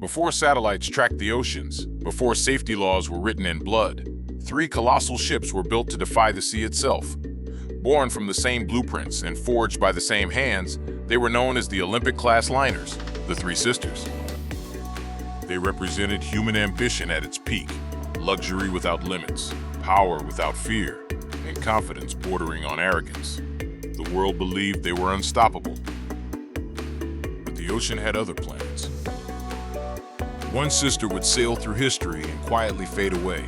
Before satellites tracked the oceans, before safety laws were written in blood, three colossal ships were built to defy the sea itself. Born from the same blueprints and forged by the same hands, they were known as the Olympic-class liners, the Three Sisters. They represented human ambition at its peak, luxury without limits, power without fear, and confidence bordering on arrogance. The world believed they were unstoppable. But the ocean had other plans. One sister would sail through history and quietly fade away.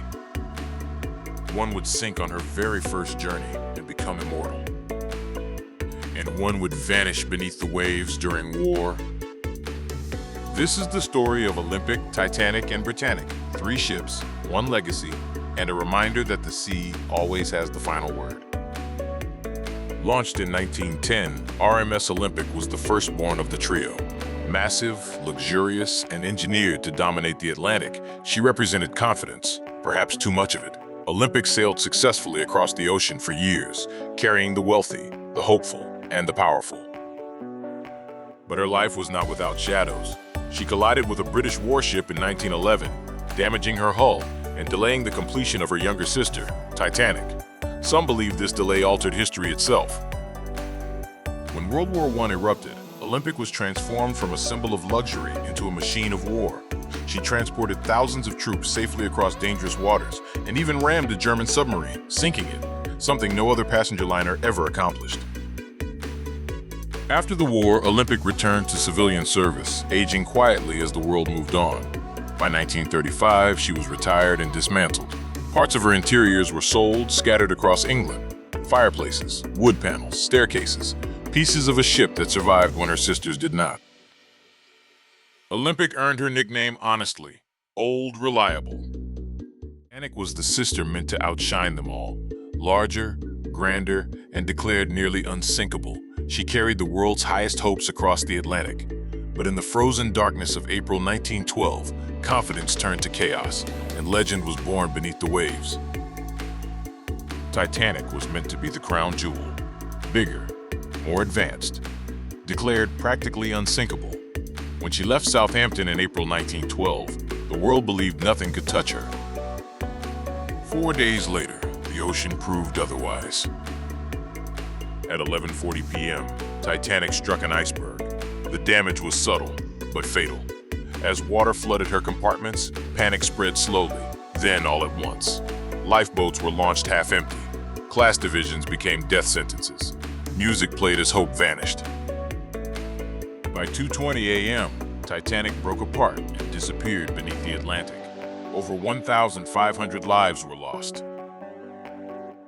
One would sink on her very first journey and become immortal. And one would vanish beneath the waves during war. This is the story of Olympic, Titanic, and Britannic. Three ships, one legacy, and a reminder that the sea always has the final word. Launched in 1910, RMS Olympic was the firstborn of the trio. Massive, luxurious, and engineered to dominate the Atlantic, she represented confidence, perhaps too much of it. Olympic sailed successfully across the ocean for years, carrying the wealthy, the hopeful, and the powerful. But her life was not without shadows. She collided with a British warship in 1911, damaging her hull and delaying the completion of her younger sister, Titanic. Some believe this delay altered history itself. When World War I erupted, Olympic was transformed from a symbol of luxury into a machine of war. She transported thousands of troops safely across dangerous waters and even rammed a German submarine, sinking it, something no other passenger liner ever accomplished. After the war, Olympic returned to civilian service, aging quietly as the world moved on. By 1935, she was retired and dismantled. Parts of her interiors were sold, scattered across England. Fireplaces, wood panels, staircases, pieces of a ship that survived when her sisters did not. Olympic earned her nickname honestly, Old Reliable. Titanic was the sister meant to outshine them all. Larger, grander, and declared nearly unsinkable, she carried the world's highest hopes across the Atlantic. But in the frozen darkness of April 1912, confidence turned to chaos, and legend was born beneath the waves. Titanic was meant to be the crown jewel, bigger, more advanced, declared practically unsinkable. When she left Southampton in April 1912, the world believed nothing could touch her. 4 days later, the ocean proved otherwise. At 11:40 p.m., Titanic struck an iceberg. The damage was subtle, but fatal. As water flooded her compartments, panic spread slowly, then all at once. Lifeboats were launched half-empty. Class divisions became death sentences. Music played as hope vanished. By 2:20 a.m., Titanic broke apart and disappeared beneath the Atlantic. Over 1,500 lives were lost.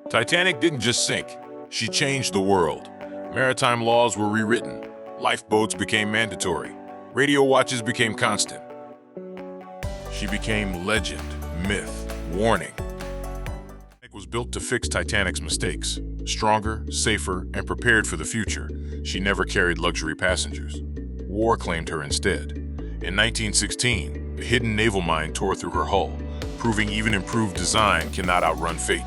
Titanic didn't just sink, she changed the world. Maritime laws were rewritten. Lifeboats became mandatory. Radio watches became constant. She became legend, myth, warning. It was built to fix Titanic's mistakes. Stronger, safer, and prepared for the future, she never carried luxury passengers. War claimed her instead. In 1916, a hidden naval mine tore through her hull, proving even improved design cannot outrun fate.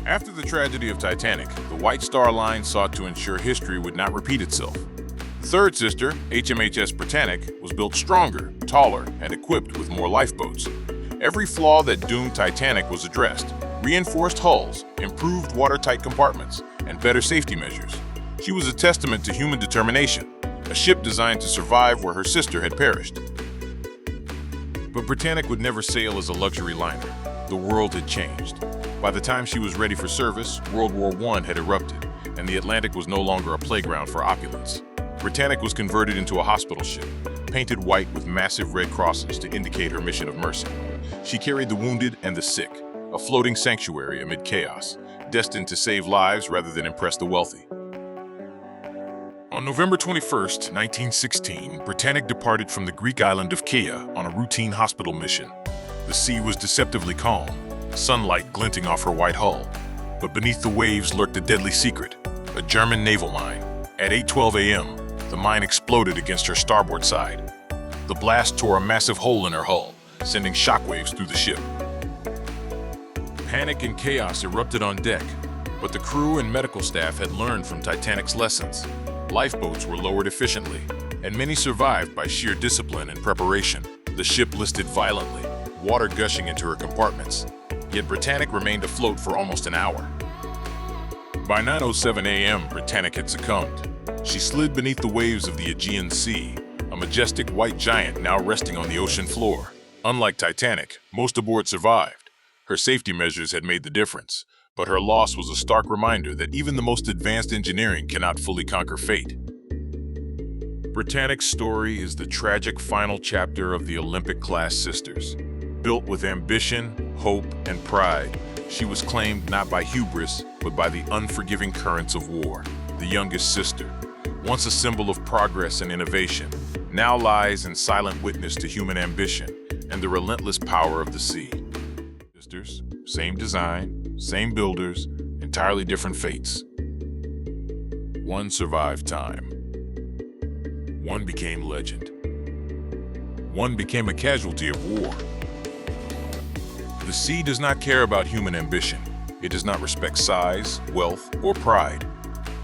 After the tragedy of Titanic, the White Star Line sought to ensure history would not repeat itself. The third sister, HMHS Britannic, was built stronger, taller, and equipped with more lifeboats. Every flaw that doomed Titanic was addressed. Reinforced hulls, improved watertight compartments, and better safety measures. She was a testament to human determination, a ship designed to survive where her sister had perished. But Britannic would never sail as a luxury liner. The world had changed. By the time she was ready for service, World War I had erupted, and the Atlantic was no longer a playground for opulence. Britannic was converted into a hospital ship, painted white with massive red crosses to indicate her mission of mercy. She carried the wounded and the sick, a floating sanctuary amid chaos, destined to save lives rather than impress the wealthy. On November 21st, 1916, Britannic departed from the Greek island of Kea on a routine hospital mission. The sea was deceptively calm, sunlight glinting off her white hull. But beneath the waves lurked a deadly secret, a German naval mine. At 8:12 a.m., the mine exploded against her starboard side. The blast tore a massive hole in her hull, sending shockwaves through the ship. Panic and chaos erupted on deck, but the crew and medical staff had learned from Titanic's lessons. Lifeboats were lowered efficiently, and many survived by sheer discipline and preparation. The ship listed violently, water gushing into her compartments, yet Britannic remained afloat for almost an hour. By 9:07 a.m., Britannic had succumbed. She slid beneath the waves of the Aegean Sea, a majestic white giant now resting on the ocean floor. Unlike Titanic, most aboard survived. Her safety measures had made the difference, but her loss was a stark reminder that even the most advanced engineering cannot fully conquer fate. Britannic's story is the tragic final chapter of the Olympic-class sisters. Built with ambition, hope, and pride, she was claimed not by hubris, but by the unforgiving currents of war. The youngest sister, once a symbol of progress and innovation, now lies in silent witness to human ambition and the relentless power of the sea. Sisters, same design, same builders, entirely different fates. One survived time. One became legend. One became a casualty of war. The sea does not care about human ambition. It does not respect size, wealth, or pride.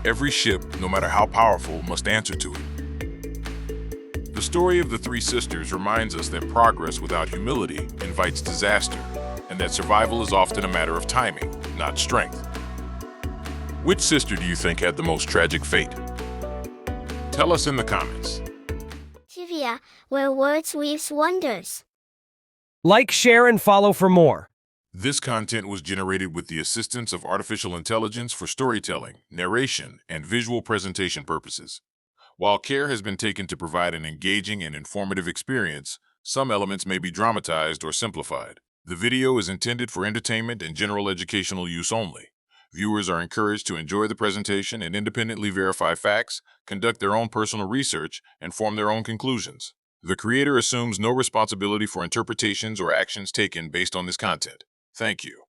Every ship, no matter how powerful, must answer to it. The story of the three sisters reminds us that progress without humility invites disaster, and that survival is often a matter of timing, not strength. Which sister do you think had the most tragic fate? Tell us in the comments. Trivia, where words weaves wonders. Like, share, and follow for more. This content was generated with the assistance of artificial intelligence for storytelling, narration, and visual presentation purposes. While care has been taken to provide an engaging and informative experience, some elements may be dramatized or simplified. The video is intended for entertainment and general educational use only. Viewers are encouraged to enjoy the presentation and independently verify facts, conduct their own personal research, and form their own conclusions. The creator assumes no responsibility for interpretations or actions taken based on this content. Thank you.